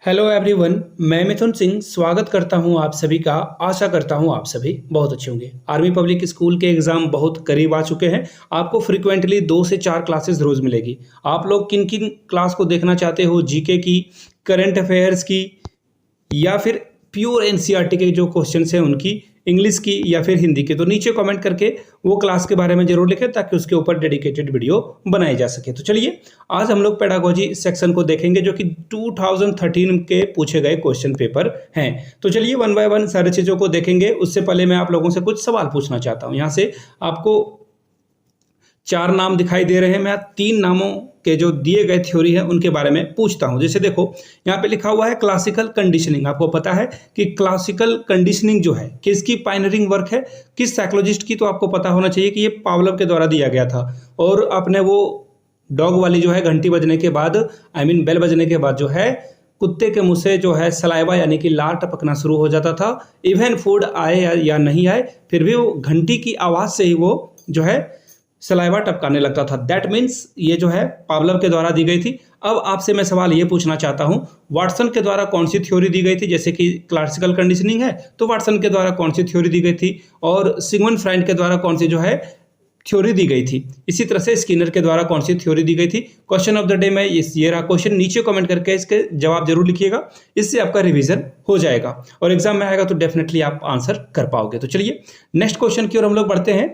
Hello everyone, मैं मिथुन सिंह स्वागत करता हूं आप सभी का। आशा करता हूं आप सभी बहुत अच्छे होंगे। आर्मी पब्लिक स्कूल के एग्ज़ाम बहुत करीब आ चुके हैं। आपको फ्रीक्वेंटली 2 से 4 क्लासेस रोज़ मिलेगी। आप लोग किन-किन क्लास को देखना चाहते हो? जीके की, करंट अफेयर्स की या फिर प्योर एनसीईआरटी के जो क्वेश्चंस हैं उनकी, इंग्लिश की या फिर हिंदी के, तो नीचे कमेंट करके वो क्लास के बारे में जरूर लिखें ताकि उसके ऊपर डेडिकेटेड वीडियो बनाई जा सके। तो चलिए आज हम लोग पेडागोजी सेक्शन को देखेंगे जो कि 2013 के पूछे गए क्वेश्चन पेपर हैं। तो चलिए वन बाय वन सारी चीज़ों को देखेंगे। उससे पहले मैं आप लोगों से कुछ सवाल पूछना चाहता हूँ। यहाँ से आपको 4 नाम दिखाई दे रहे हैं। मैं 3 नामों के जो दिए गए थ्योरी है उनके बारे में पूछता हूं। जैसे देखो यहाँ पे लिखा हुआ है क्लासिकल कंडीशनिंग। आपको पता है कि क्लासिकल कंडीशनिंग जो है किसकी पायनियरिंग वर्क है, किस साइकोलॉजिस्ट की, तो आपको पता होना चाहिए कि ये पावलोव के द्वारा दिया गया था। और आपने वो डॉग वाली जो है घंटी बजने के बाद, बेल बजने के बाद जो है कुत्ते के मुंह से जो है सलाइवा यानी कि लार टपकना शुरू हो जाता था। इवन फूड आए या नहीं आए फिर भी वो घंटी की आवाज से ही वो जो है सलाइवा टपकाने लगता था। दैट मीन्स ये जो है पावलोव के द्वारा दी गई थी। अब आपसे मैं सवाल ये पूछना चाहता हूँ, वाटसन के द्वारा कौन सी थ्योरी दी गई थी? जैसे कि क्लासिकल कंडीशनिंग है तो वाटसन के द्वारा कौन सी थ्योरी दी गई थी, और सिगमंड फ्राइड के द्वारा कौन सी जो है थ्योरी दी गई थी। इसी तरह से स्किनर के द्वारा कौन सी थ्योरी दी गई थी। क्वेश्चन ऑफ द डे में ये रहा क्वेश्चन, नीचे कमेंट करके इसके जवाब जरूर लिखिएगा। इससे आपका रिवीजन हो जाएगा और एग्जाम में आएगा तो डेफिनेटली आप आंसर कर पाओगे। तो चलिए नेक्स्ट क्वेश्चन की ओर हम लोग बढ़ते हैं।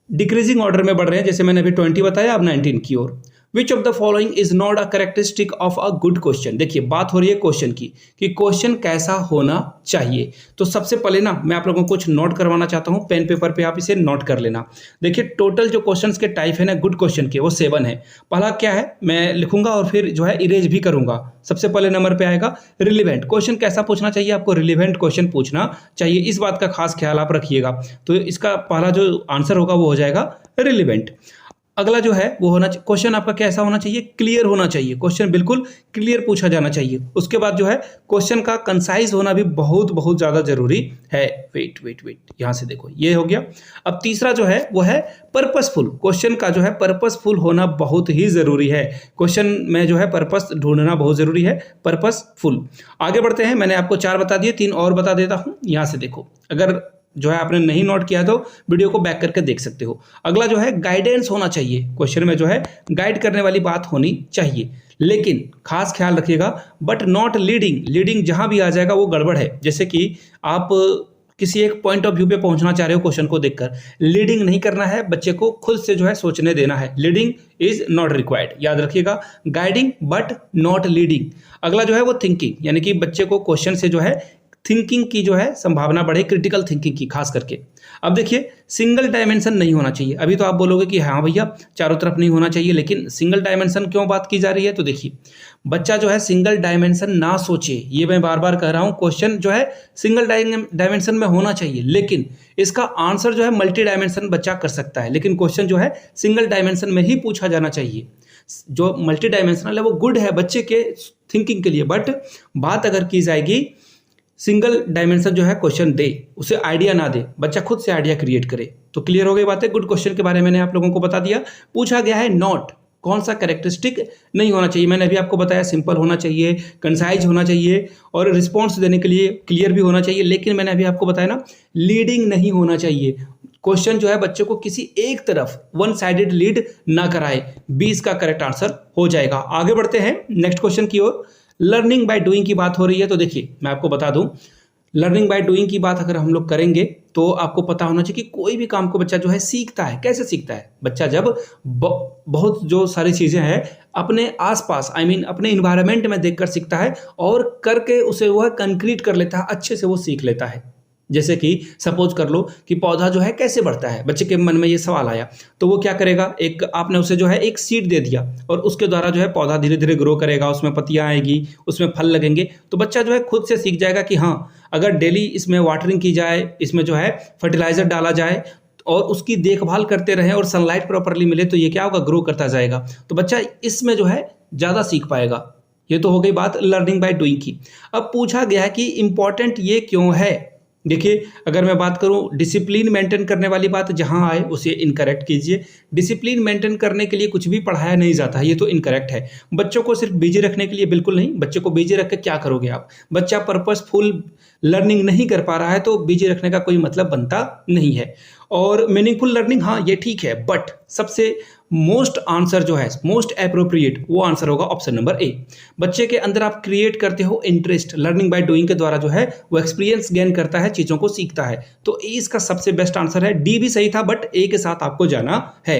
डिक्रीजिंग ऑर्डर में बढ़ रहे हैं। जैसे मैंने अभी 20 बताया, अब 19 की ओर। Which of the following is not a characteristic of a good question. देखिए बात हो रही है क्वेश्चन की कि क्वेश्चन कैसा होना चाहिए। तो सबसे पहले ना मैं आप लोगों को कुछ नोट करवाना चाहता हूं, पेन पेपर पे आप इसे नोट कर लेना। देखिए टोटल जो क्वेश्चंस के टाइप है ना गुड क्वेश्चन के, वो 7 है। पहला क्या है मैं लिखूंगा और फिर जो है इरेज भी करूंगा। सबसे पहले नंबर पे आएगा रिलीवेंट। क्वेश्चन कैसा पूछना चाहिए आपको? रिलीवेंट क्वेश्चन पूछना चाहिए। इस बात का खास ख्याल आप रखिएगा। तो इसका पहला जो आंसर होगा वो हो जाएगा रिलीवेंट। अगला जो है वो होना क्वेश्चन आपका कैसा होना चाहिए? क्लियर होना चाहिए। क्वेश्चन बिल्कुल क्लियर पूछा जाना चाहिए। उसके बाद जो है क्वेश्चन का कंसाइज होना भी बहुत बहुत ज्यादा जरूरी है। वेट यहां से देखो ये हो गया। अब तीसरा जो है वो है पर्पसफुल। क्वेश्चन का जो है पर्पसफुल होना बहुत ही जरूरी है। क्वेश्चन में जो है पर्पस ढूंढना बहुत जरूरी है, पर्पसफुल। आगे बढ़ते हैं। मैंने आपको 4 बता दिए, 3 और बता देता हूं। यहां से देखो, अगर जो है आपने नहीं नोट किया तो वीडियो को बैक करके देख सकते हो। अगला जो है गाइडेंस होना चाहिए। क्वेश्चन में जो है गाइड करने वाली बात होनी चाहिए, लेकिन खास ख्याल रखिएगा बट नॉट लीडिंग। लीडिंग जहां भी आ जाएगा वो गड़बड़ है। जैसे कि आप किसी एक पॉइंट ऑफ व्यू पे पहुंचना चाह रहे हो क्वेश्चन को देखकर, लीडिंग नहीं करना है, बच्चे को खुद से जो है सोचने देना है। लीडिंग इज नॉट रिक्वायर्ड, याद रखिएगा। Guiding but not leading. अगला जो है वो थिंकिंग, यानी कि बच्चे को क्वेश्चन से जो है थिंकिंग की जो है संभावना बढ़े, क्रिटिकल थिंकिंग की खास करके। अब देखिए सिंगल डायमेंशन नहीं होना चाहिए। अभी तो आप बोलोगे कि हाँ भैया चारों तरफ नहीं होना चाहिए, लेकिन सिंगल डायमेंशन क्यों बात की जा रही है? तो देखिए बच्चा जो है सिंगल डायमेंशन ना सोचे, ये मैं बार बार कह रहा हूं। क्वेश्चन जो है सिंगल डायमेंशन में होना चाहिए, लेकिन इसका आंसर जो है मल्टी डायमेंशन बच्चा कर सकता है, लेकिन क्वेश्चन जो है सिंगल डायमेंशन में ही पूछा जाना चाहिए। जो मल्टी डायमेंशनल है वो गुड है बच्चे के थिंकिंग के लिए, बट बात अगर की जाएगी सिंगल डायमेंशन जो है क्वेश्चन दे, उसे आइडिया ना दे, बच्चा खुद से आइडिया क्रिएट करे। तो क्लियर हो गई बातें। गुड क्वेश्चन के बारे में मैंने आप लोगों को बता दिया। पूछा गया है नॉट, कौन सा कैरेक्टरिस्टिक नहीं होना चाहिए? मैंने अभी आपको बताया सिंपल होना चाहिए, कंसाइज होना चाहिए और रिस्पॉन्स देने के लिए क्लियर भी होना चाहिए। लेकिन मैंने अभी आपको बताया ना लीडिंग नहीं होना चाहिए। क्वेश्चन जो है बच्चे को किसी एक तरफ वन साइडेड लीड ना कराए। 20 का करेक्ट आंसर हो जाएगा। आगे बढ़ते हैं नेक्स्ट क्वेश्चन की ओर। लर्निंग बाय डूइंग की बात हो रही है, तो देखिए मैं आपको बता दूं, लर्निंग बाय डूइंग की बात अगर हम लोग करेंगे तो आपको पता होना चाहिए कि कोई भी काम को बच्चा जो है सीखता है। कैसे सीखता है? बच्चा जब बहुत जो सारी चीजें हैं अपने आसपास अपने इन्वायरमेंट में देखकर सीखता है और करके उसे वह कंक्रीट कर लेता है, अच्छे से वो सीख लेता है। जैसे कि सपोज कर लो कि पौधा जो है कैसे बढ़ता है, बच्चे के मन में ये सवाल आया तो वो क्या करेगा, एक आपने उसे जो है एक सीड दे दिया और उसके द्वारा जो है पौधा धीरे धीरे ग्रो करेगा, उसमें पत्तियां आएगी, उसमें फल लगेंगे। तो बच्चा जो है खुद से सीख जाएगा कि हाँ अगर डेली इसमें वाटरिंग की जाए, इसमें जो है फर्टिलाइजर डाला जाए और उसकी देखभाल करते रहें और सनलाइट प्रॉपरली मिले तो ये क्या होगा, ग्रो करता जाएगा। तो बच्चा इसमें जो है ज़्यादा सीख पाएगा। ये तो हो गई बात लर्निंग बाय डूइंग की। अब पूछा गया है कि इंपॉर्टेंट ये क्यों है? देखिए, अगर मैं बात करूँ डिसिप्लिन मेंटेन करने वाली बात जहाँ आए उसे इनकरेक्ट कीजिए। डिसिप्लिन मेंटेन करने के लिए कुछ भी पढ़ाया नहीं जाता है, ये तो इनकरेक्ट है। बच्चों को सिर्फ बिजी रखने के लिए बिल्कुल नहीं, बच्चे को बिजी रख के क्या करोगे आप? बच्चा पर्पसफुल लर्निंग नहीं कर पा रहा है तो बिजी रखने का कोई मतलब बनता नहीं है। और मीनिंगफुल लर्निंग, हाँ ये ठीक है, बट सबसे मोस्ट आंसर जो है, मोस्ट एप्रोप्रिएट, वो आंसर होगा ऑप्शन नंबर ए। बच्चे के अंदर आप क्रिएट करते हो इंटरेस्ट, लर्निंग बाय डूइंग के द्वारा जो है वो एक्सपीरियंस गेन करता है, चीज़ों को सीखता है। तो ए इसका सबसे बेस्ट आंसर है। डी भी सही था बट ए के साथ आपको जाना है।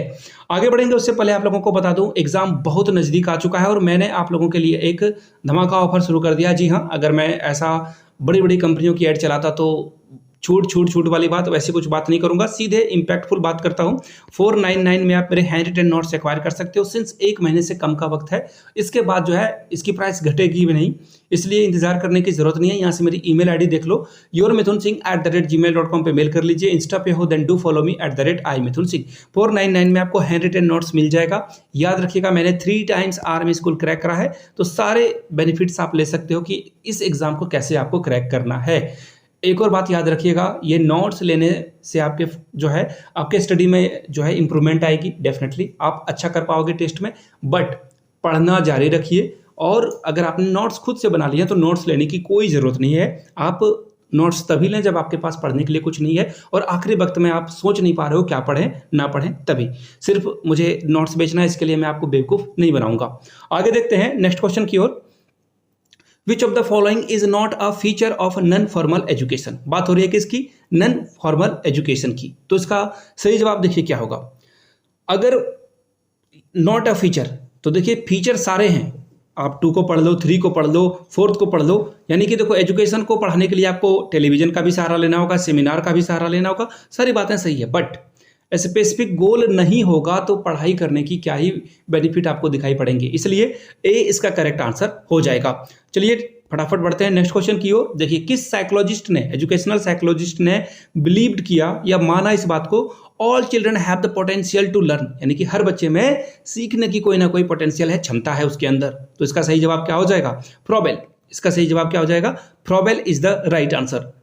आगे बढ़ेंगे उससे पहले आप लोगों को बता दूं, एग्जाम बहुत नज़दीक आ चुका है और मैंने आप लोगों के लिए एक धमाका ऑफर शुरू कर दिया। जी हाँ, अगर मैं ऐसा बड़ी बड़ी कंपनियों की ऐड चलाता तो छूट छूट छूट वाली बात, वैसी कुछ बात नहीं करूंगा, सीधे इंपैक्टफुल बात करता हूं। 499 में आप मेरे हैंड रिटन नोट्स एक्वायर कर सकते हो, सिंस 1 महीने से कम का वक्त है। इसके बाद जो है इसकी प्राइस घटेगी भी नहीं, इसलिए इंतजार करने की जरूरत नहीं है। यहाँ से मेरी ईमेल आईडी देख लो, yourmithunsingh@gmail.com पे मेल कर लीजिए। इंस्टा पे हो then do follow me @imithunsingh। 499 में आपको हैंड रिटन नोट्स मिल जाएगा। याद रखिएगा, मैंने 3 टाइम्स आर्मी स्कूल क्रैक करा है, तो सारे बेनिफिट्स आप ले सकते हो कि इस एग्जाम को कैसे आपको क्रैक करना है। एक और बात याद रखिएगा, ये नोट्स लेने से आपके जो है आपके स्टडी में जो है इंप्रूवमेंट आएगी। डेफिनेटली आप अच्छा कर पाओगे टेस्ट में, बट पढ़ना जारी रखिए। और अगर आपने नोट्स खुद से बना लिए तो नोट्स लेने की कोई ज़रूरत नहीं है। आप नोट्स तभी लें जब आपके पास पढ़ने के लिए कुछ नहीं है और आखिरी वक्त में आप सोच नहीं पा रहे हो क्या पढ़ें ना पढ़ें, तभी सिर्फ मुझे नोट्स बेचना है, इसके लिए मैं आपको बेवकूफ़ नहीं बनाऊंगा। आगे देखते हैं नेक्स्ट क्वेश्चन की ओर। Which of the following is not a feature of non formal education. बात हो रही है किसकी? नॉन फॉर्मल एजुकेशन की। तो इसका सही जवाब देखिए क्या होगा। अगर नॉट अ फीचर, तो देखिए फीचर सारे हैं, आप 2 को पढ़ लो, 3 को पढ़ लो, 4th को पढ़ लो। यानी कि देखो, एजुकेशन को पढ़ाने के लिए आपको टेलीविजन का भी सहारा लेना होगा, सेमिनार का भी सहारा लेना होगा, सारी बातें सही है, बट स्पेसिफिक गोल नहीं होगा तो पढ़ाई करने की क्या ही बेनिफिट आपको दिखाई पड़ेंगे। इसलिए ए इसका करेक्ट आंसर हो जाएगा। चलिए फटाफट बढ़ते हैं नेक्स्ट क्वेश्चन की ओर। देखिए, किस साइकोलॉजिस्ट ने, एजुकेशनल साइकोलॉजिस्ट ने बिलीव्ड किया या माना इस बात को, all children have the potential to learn, यानी कि हर बच्चे में सीखने की कोई ना कोई पोटेंशियल है, क्षमता है उसके अंदर। तो इसका सही जवाब क्या हो जाएगा? फ्रॉबेल। इसका सही जवाब क्या हो जाएगा? Froebel is the right answer.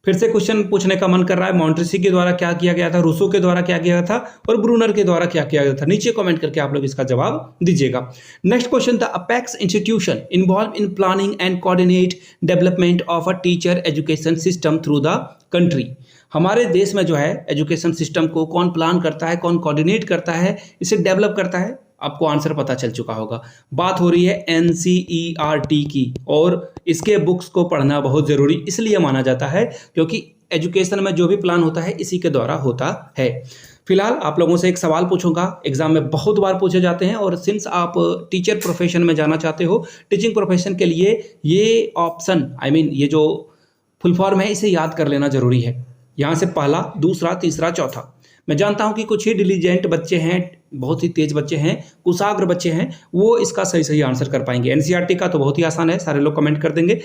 फिर से क्वेश्चन पूछने का मन कर रहा है, मॉन्टेस्क्यू के द्वारा क्या किया गया था, रूसो के द्वारा क्या किया गया था और ब्रूनर के द्वारा क्या किया गया था? नीचे कमेंट करके आप लोग इसका जवाब दीजिएगा। Next question, the apex institution involve in planning and coordinate development of a teacher education system through the country. हमारे देश में जो है एजुकेशन सिस्टम को कौन प्लान करता है, कौन कोऑर्डिनेट करता है, इसे डेवलप करता है? आपको आंसर पता चल चुका होगा। बात हो रही है एनसीईआरटी की, और इसके बुक्स को पढ़ना बहुत ज़रूरी इसलिए माना जाता है क्योंकि एजुकेशन में जो भी प्लान होता है इसी के द्वारा होता है। फिलहाल आप लोगों से एक सवाल पूछूंगा, एग्जाम में बहुत बार पूछे जाते हैं, और सिंस आप टीचर प्रोफेशन में जाना चाहते हो, टीचिंग प्रोफेशन के लिए ये ऑप्शन, ये जो फुल फॉर्म है, इसे याद कर लेना जरूरी है। यहाँ से पहला, दूसरा, तीसरा, चौथा। मैं जानता हूं कि कुछ ही डिलीजेंट बच्चे हैं, बहुत ही तेज बच्चे हैं, कुशाग्र बच्चे हैं, वो इसका सही सही आंसर कर पाएंगे। एनसीईआरटी का तो बहुत ही आसान है, सारे लोग कमेंट कर देंगे,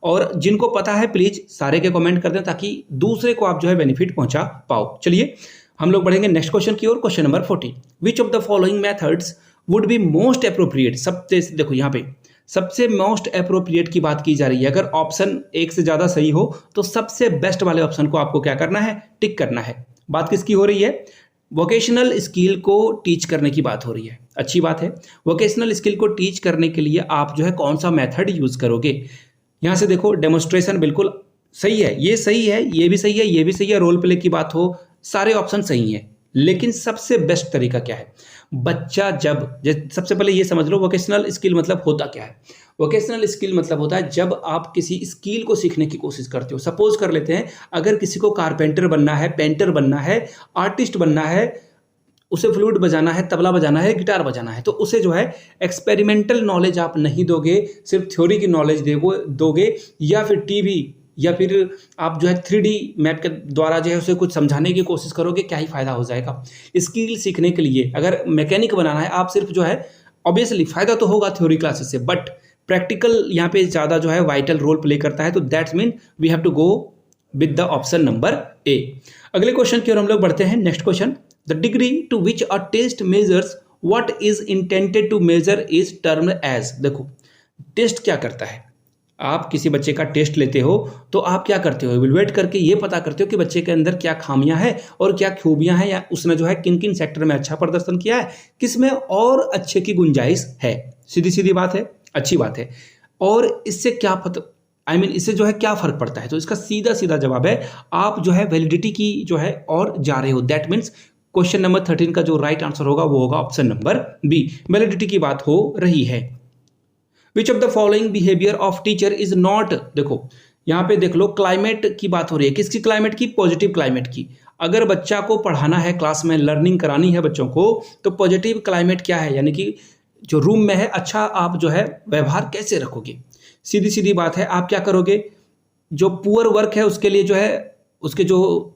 और जिनको पता है प्लीज सारे के कमेंट कर दें ताकि दूसरे को आप जो है बेनिफिट पहुंचा पाओ। चलिए हम लोग बढ़ेंगे नेक्स्ट क्वेश्चन की ओर। Question number 14, which of the following methods would be most appropriate. सबसे देखो यहाँ पे सबसे मोस्ट अप्रोप्रिएट की बात की जा रही है। अगर ऑप्शन एक से ज्यादा सही हो तो सबसे बेस्ट वाले ऑप्शन को आपको क्या करना है? टिक करना है। बात किसकी हो रही है? वोकेशनल स्किल को टीच करने की बात हो रही है। अच्छी बात है। वोकेशनल स्किल को टीच करने के लिए आप जो है कौन सा मेथड यूज करोगे? यहां से देखो, डेमोन्स्ट्रेशन बिल्कुल सही है, ये सही है, ये भी सही है, ये भी सही है, रोल प्ले की बात हो, सारे ऑप्शन सही हैं, लेकिन सबसे बेस्ट तरीका क्या है? बच्चा सबसे पहले ये समझ लो वोकेशनल स्किल मतलब होता क्या है। वोकेशनल स्किल मतलब होता है जब आप किसी स्किल को सीखने की कोशिश करते हो। सपोज कर लेते हैं, अगर किसी को कारपेंटर बनना है, पेंटर बनना है, आर्टिस्ट बनना है, उसे फ्लूट बजाना है, तबला बजाना है, गिटार बजाना है, तो उसे जो है एक्सपेरिमेंटल नॉलेज आप नहीं दोगे, सिर्फ थ्योरी की नॉलेज दोगे, या फिर टीवी या फिर आप जो है 3D मैप के द्वारा जो है उसे कुछ समझाने की कोशिश करोगे, क्या ही फायदा हो जाएगा। स्किल सीखने के लिए अगर मैकेनिक बनाना है, आप सिर्फ जो है ऑब्वियसली फायदा तो होगा थ्योरी क्लासेस से, बट प्रैक्टिकल यहाँ पे ज़्यादा जो है वाइटल रोल प्ले करता है। तो that's mean we have to go with the option number A. अगले क्वेश्चन की ओर हम लोग बढ़ते हैं। Next question, the degree to which a test measures what is intended to measure is termed as. देखो, टेस्ट क्या करता है? आप किसी बच्चे का टेस्ट लेते हो तो आप क्या करते हो, इवैल्यूएट करके ये पता करते हो कि बच्चे के अंदर क्या खामियां हैं और क्या खूबियां हैं, या उसने जो है किन किन सेक्टर में अच्छा प्रदर्शन किया है, किस में और अच्छे की गुंजाइश है। सीधी सीधी बात है, अच्छी बात है। और इससे क्या इससे जो है क्या फर्क पड़ता है, तो इसका सीधा सीधा जवाब है आप जो है वैलिडिटी की जो है और जा रहे हो। दैट मीन्स क्वेश्चन नंबर 13 का जो राइट आंसर होगा वो होगा ऑप्शन नंबर बी, वैलिडिटी की बात हो रही है। विच of the following behaviour of teacher is not, देखो यहाँ पे देख लो, क्लाइमेट की बात हो रही है, किसकी क्लाइमेट की, पॉजिटिव क्लाइमेट की। अगर बच्चा को पढ़ाना है, क्लास में लर्निंग करानी है बच्चों को, तो पॉजिटिव क्लाइमेट क्या है, यानी कि जो रूम में है अच्छा आप जो है व्यवहार कैसे रखोगे। सीधी सीधी बात है, आप क्या करोगे, जो पुअर वर्क है उसके लिए जो है उसके जो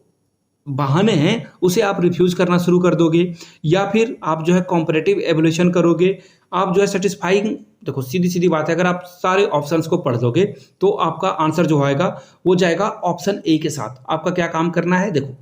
बहाने हैं उसे आप रिफ्यूज करना शुरू कर दोगे, या फिर आप जो है कॉम्परेटिव एवोल्यूशन करोगे, आप जो है सेटिस्फाइंग। देखो सीधी सीधी बात है, अगर आप सारे ऑप्शंस को पढ़ दोगे तो आपका आंसर जो आएगा वो जाएगा ऑप्शन ए के साथ। आपका क्या काम करना है, देखो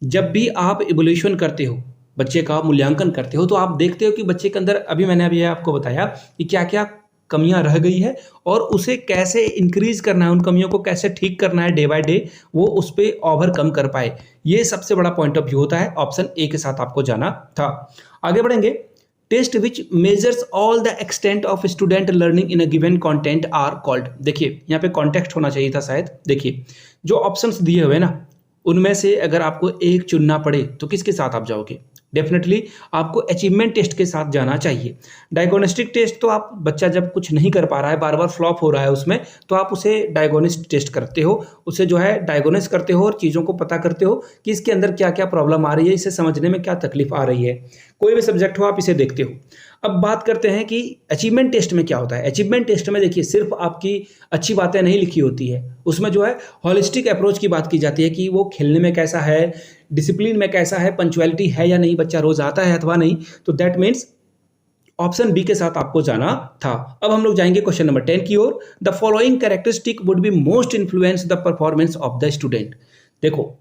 जब भी आप इवोल्यूशन करते हो, बच्चे का मूल्यांकन करते हो, तो आप देखते हो कि बच्चे के अंदर, अभी मैंने अभी आपको बताया कि क्या क्या कमियां रह गई है और उसे कैसे इंक्रीज करना है, उन कमियों को कैसे ठीक करना है डे बाय डे, वो उस पर ओवरकम कर पाए। ये सबसे बड़ा पॉइंट ऑफ व्यू होता है, ऑप्शन ए के साथ आपको जाना था। आगे बढ़ेंगे। Test which measures all the extent of student learning in a given content are called. देखिए यहाँ पे कॉन्टेक्स्ट होना चाहिए था शायद। देखिए जो ऑप्शंस दिए हुए ना, उनमें से अगर आपको एक चुनना पड़े तो किसके साथ आप जाओगे, डेफिनेटली आपको अचीवमेंट टेस्ट के साथ जाना चाहिए। डायग्नोस्टिक टेस्ट तो आप, बच्चा जब कुछ नहीं कर पा रहा है, बार बार फ्लॉप हो रहा है उसमें, तो आप उसे डायग्नोस्टिक टेस्ट करते हो, उसे जो है डायग्नोस करते हो और चीज़ों को पता करते हो कि इसके अंदर क्या क्या प्रॉब्लम आ रही है, इसे समझने में क्या तकलीफ आ रही है। कोई भी सब्जेक्ट हो आप इसे देखते हो। अब बात करते हैं कि अचीवमेंट टेस्ट में क्या होता है। अचीवमेंट टेस्ट में देखिए सिर्फ आपकी अच्छी बातें नहीं लिखी होती है, उसमें जो है हॉलिस्टिक अप्रोच की बात की जाती है कि वो खेलने में कैसा है, डिसिप्लिन में कैसा है, पंक्चुअलिटी है या नहीं, बच्चा रोज आता है अथवा नहीं। तो दैट मीन्स ऑप्शन बी के साथ आपको जाना था। अब हम लोग जाएंगे क्वेश्चन नंबर 10 की ओर। The following characteristic would be most influence the performance of the student. देखो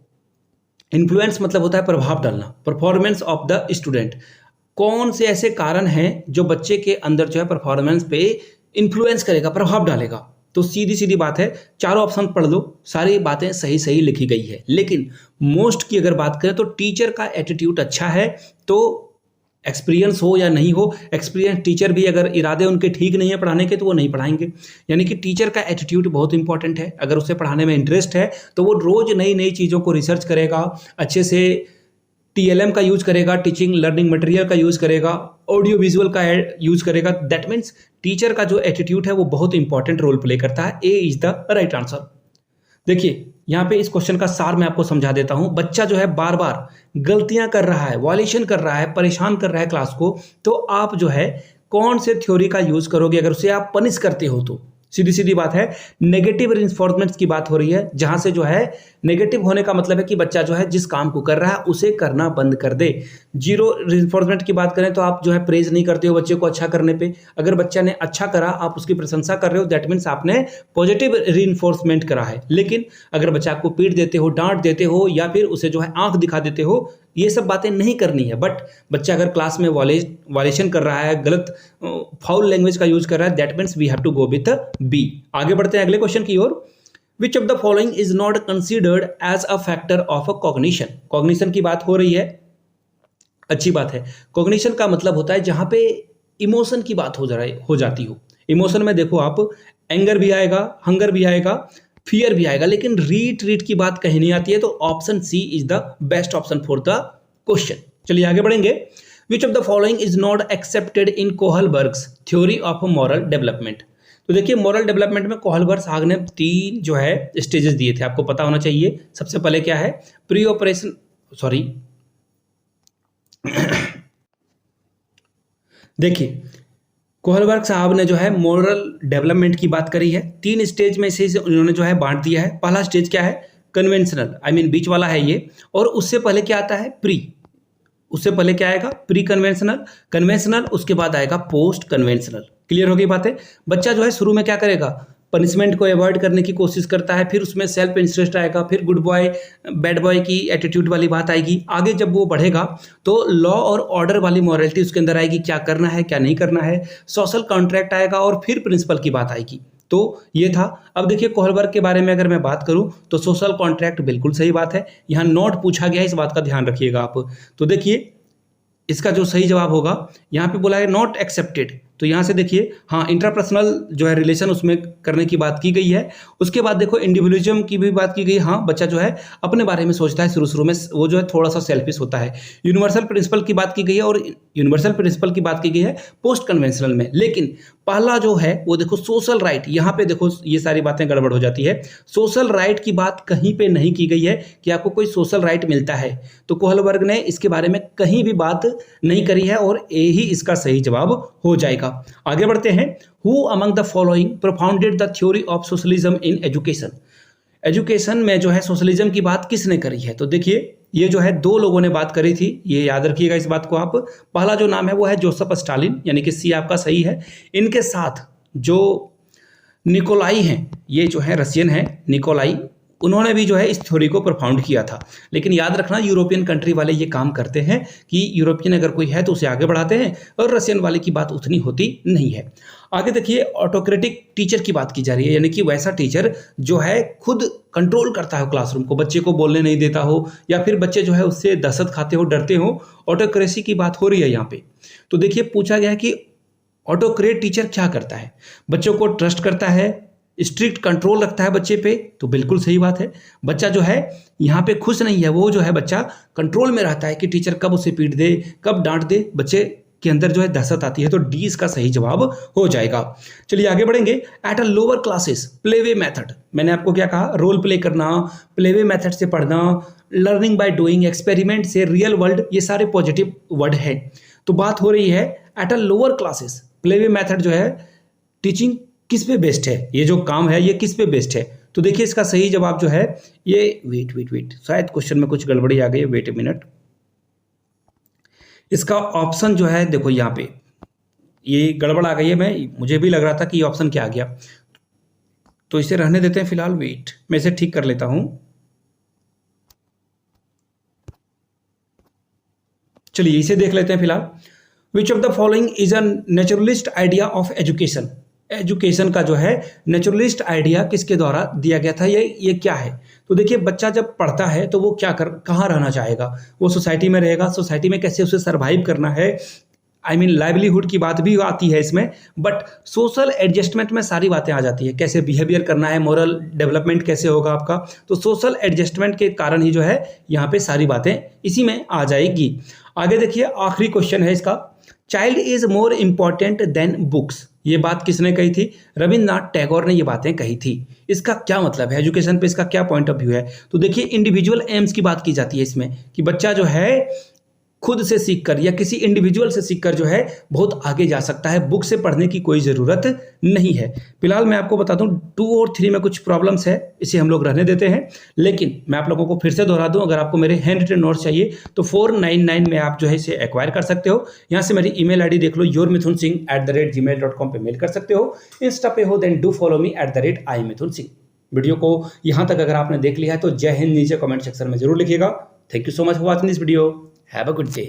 इन्फ्लुएंस मतलब होता है प्रभाव डालना, परफॉर्मेंस ऑफ द स्टूडेंट। कौन से ऐसे कारण हैं जो बच्चे के अंदर जो है परफॉर्मेंस पे इन्फ्लुएंस करेगा, प्रभाव डालेगा। तो सीधी सीधी बात है, चारों ऑप्शन पढ़ लो, सारी बातें सही सही लिखी गई है। लेकिन मोस्ट की अगर बात करें तो टीचर का एटीट्यूड अच्छा है, तो एक्सपीरियंस हो या नहीं हो, एक्सपीरियंस टीचर भी अगर इरादे उनके ठीक नहीं है पढ़ाने के तो वो नहीं पढ़ाएंगे। यानी कि टीचर का एटीट्यूड बहुत इंपॉर्टेंट है। अगर उसे पढ़ाने में इंटरेस्ट है तो वो रोज नई नई चीज़ों को रिसर्च करेगा, अच्छे से TLM का यूज करेगा, टीचिंग लर्निंग मटेरियल का यूज करेगा, ऑडियो विजुअल का यूज करेगा। दैट मीन्स टीचर का जो एटीट्यूड है वो बहुत इंपॉर्टेंट रोल प्ले करता है। ए इज द राइट आंसर। देखिए यहाँ पे इस क्वेश्चन का सार मैं आपको समझा देता हूं। बच्चा जो है बार बार गलतियां कर रहा है, वायलेशन कर रहा है, परेशान कर रहा है क्लास को, तो आप जो है कौन से थ्योरी का यूज करोगे अगर उसे आप पनिश करते हो तो। सीधी सीधी बात है, नेगेटिव रिइंफोर्समेंट की बात हो रही है, जहां से जो है नेगेटिव होने का मतलब है कि बच्चा जो है जिस काम को कर रहा है उसे करना बंद कर दे। जीरो रिइंफोर्समेंट की बात करें तो आप जो है प्रेज नहीं करते हो बच्चे को अच्छा करने पे। अगर बच्चा ने अच्छा करा आप उसकी प्रशंसा कर रहे हो, दैट मीन्स आपने पॉजिटिव रिइंफोर्समेंट करा है। लेकिन अगर बच्चा को पीट देते हो, डांट देते हो, या फिर उसे जो है आंख दिखा देते हो, ये सब बातें नहीं करनी है। बट बच्चा अगर क्लास में वायलेशन कर रहा है, गलत फाउल लैंग्वेज का यूज कर रहा है, that means we have to go with B. आगे बढ़ते हैं अगले क्वेश्चन की ओर। Which of the following is not considered as a factor of a cognition. Cognition की बात हो रही है, अच्छी बात है। कॉग्निशन का मतलब होता है जहां पे इमोशन की बात हो जाती हो। इमोशन में देखो आप, एंगर भी आएगा, हंगर भी आएगा, फियर भी आएगा, लेकिन रीट की बात कहीं नहीं आती है। तो option C is the best option for the question. चलिए आगे बढ़ेंगे। Which of the following is not accepted in Kohlberg's theory of moral development. तो देखिए मॉरल डेवलपमेंट में कोहलबर्ग ने 3 जो है स्टेजेस दिए थे, आपको पता होना चाहिए। सबसे पहले क्या है, प्री ऑपरेशन, सॉरी देखिए कोहलबर्ग साहब ने जो है मॉरल डेवलपमेंट की बात करी है। 3 स्टेज में से उन्होंने जो है बांट दिया है। पहला स्टेज क्या है, कन्वेंशनल, बीच वाला है ये। और उससे पहले क्या आता है, प्री। उससे पहले क्या आएगा, प्री कन्वेंशनल, कन्वेंशनल, उसके बाद आएगा पोस्ट कन्वेंशनल। क्लियर हो गई बातें। बच्चा जो है शुरू में क्या करेगा, पनिशमेंट को अवॉइड करने की कोशिश करता है, फिर उसमें सेल्फ इंटरेस्ट आएगा, फिर गुड बॉय बैड बॉय की एटीट्यूड वाली बात आएगी। आगे जब वो बढ़ेगा तो लॉ और ऑर्डर वाली मॉरलिटी उसके अंदर आएगी, क्या करना है क्या नहीं करना है, सोशल कॉन्ट्रैक्ट आएगा, और फिर प्रिंसिपल की बात आएगी। तो ये था। अब देखिए कोहलबर्ग के बारे में अगर मैं बात करूं तो सोशल कॉन्ट्रैक्ट बिल्कुल सही बात है, यहाँ नॉट पूछा गया है, इस बात का ध्यान रखिएगा आप। तो देखिए इसका जो सही जवाब होगा, यहाँ पे बोला है नॉट एक्सेप्टेड, तो यहाँ से देखिए हाँ इंट्रापर्सनल जो है रिलेशन उसमें करने की बात की गई है। उसके बाद देखो इंडिविजुअलिज्म की भी बात की गई, हाँ बच्चा जो है अपने बारे में सोचता है, शुरू में वो जो है थोड़ा सा सेल्फिश होता है। यूनिवर्सल प्रिंसिपल की बात की गई है, और यूनिवर्सल प्रिंसिपल की बात की गई है पोस्ट कन्वेंशनल में। लेकिन पहला जो है वो देखो सोशल राइट, यहाँ पे देखो ये सारी बातें गड़बड़ हो जाती है। सोशल राइट की बात कहीं पे नहीं की गई है कि आपको कोई सोशल राइट मिलता है, तो कोहलबर्ग ने इसके बारे में कहीं भी बात नहीं करी है, और ये ही इसका सही जवाब हो जाएगा। आगे बढ़ते हैं। Who among the following propounded the theory of socialism in education. Education में जो है सोशलिज्म की बात किसने करी है? तो देखिए ये जो है दो लोगों ने बात करी थी, ये याद रखिएगा इस बात को आप। पहला जो नाम है वो है जोसेफ स्टालिन, यानी कि सी आपका सही है। इनके साथ जो निकोलाई हैं, ये जो है रशियन है निकोलाई, उन्होंने भी जो है इस थ्योरी को प्रोफाउंड किया था। लेकिन याद रखना यूरोपियन कंट्री वाले ये काम करते हैं कि यूरोपियन अगर कोई है तो उसे आगे बढ़ाते हैं, और रशियन वाले की बात उतनी होती नहीं है। आगे देखिए ऑटोक्रेटिक टीचर की बात की जा रही है, यानी कि वैसा टीचर जो है खुद कंट्रोल करता है क्लासरूम को, बच्चे को बोलने नहीं देता हो, या फिर बच्चे जो है उससे दहशत खाते हो, डरते हो। ऑटोक्रेसी की बात हो रही है यहाँ पे। तो देखिए पूछा गया है कि ऑटोक्रेट टीचर क्या करता है? बच्चों को ट्रस्ट करता है, स्ट्रिक्ट कंट्रोल रखता है बच्चे पे, तो बिल्कुल सही बात है। बच्चा जो है यहाँ पे खुश नहीं है, वो जो है बच्चा कंट्रोल में रहता है कि टीचर कब उसे पीट दे, कब डांट दे, बच्चे के अंदर जो है दहशत आती है। तो डी इसका सही जवाब हो जाएगा। चलिए आगे बढ़ेंगे। At a lower classes playway method, मैंने आपको क्या कहा, रोल प्ले करना, प्लेवे मेथड से पढ़ना, लर्निंग बाय डूइंग, एक्सपेरिमेंट से, रियल वर्ल्ड, ये सारे पॉजिटिव वर्ड है। तो बात हो रही है at a lower classes playway method जो है टीचिंग किस पे बेस्ड है, ये जो काम है ये किस पे बेस्ड है? तो देखिए इसका सही जवाब जो है ये वेट शायद क्वेश्चन में कुछ गड़बड़ी आ गई है, वेट ए मिनट। इसका ऑप्शन जो है देखो यहाँ पे ये गड़बड़ आ गई है, मुझे भी लग रहा था कि ये ऑप्शन क्या आ गया, तो इसे रहने देते हैं फिलहाल। वेट मैं इसे ठीक कर लेता हूं। चलिए इसे देख लेते हैं फिलहाल। विच of the following is a naturalist idea of education. Education का जो है नेचुरलिस्ट आइडिया किसके द्वारा दिया गया था, ये क्या है? तो देखिए बच्चा जब पढ़ता है तो वो कहाँ रहना चाहेगा? वो सोसाइटी में रहेगा, सोसाइटी में कैसे उसे सरवाइव करना है, लाइवलीहुड की बात भी आती है इसमें, बट सोशल एडजस्टमेंट में सारी बातें आ जाती है, कैसे बिहेवियर करना है, मोरल डेवलपमेंट कैसे होगा आपका। तो सोशल एडजस्टमेंट के कारण ही जो है यहाँ पे सारी बातें इसी में आ जाएगी। आगे देखिए आखिरी क्वेश्चन है इसका। Child is more important than books, ये बात किसने कही थी? रविंद्रनाथ टैगोर ने ये बातें कही थी। इसका क्या मतलब है, एजुकेशन पे इसका क्या पॉइंट ऑफ व्यू है? तो देखिए इंडिविजुअल एम्स की बात की जाती है इसमें, कि बच्चा जो है खुद से सीखकर या किसी इंडिविजुअल से सीखकर जो है बहुत आगे जा सकता है, बुक से पढ़ने की कोई ज़रूरत नहीं है। फिलहाल मैं आपको बता दूं 2 और 3 में कुछ प्रॉब्लम्स है, इसे हम लोग रहने देते हैं। लेकिन मैं आप लोगों को फिर से दोहरा दूं, अगर आपको मेरे हैंड रिटन नोट्स चाहिए तो 499 में आप जो है इसे एक्वायर कर सकते हो। यहाँ से मेरी ईमेल आईडी देख लो, yourmithunsingh@gmail.com पे मेल कर सकते हो। इंस्टा पे हो then do follow me @imithunsingh। Video को यहाँ तक अगर आपने देख लिया है तो जय हिंद नीचे कमेंट सेक्शन में जरूर लिखिएगा। Thank you so much for watching this video. Have a good day.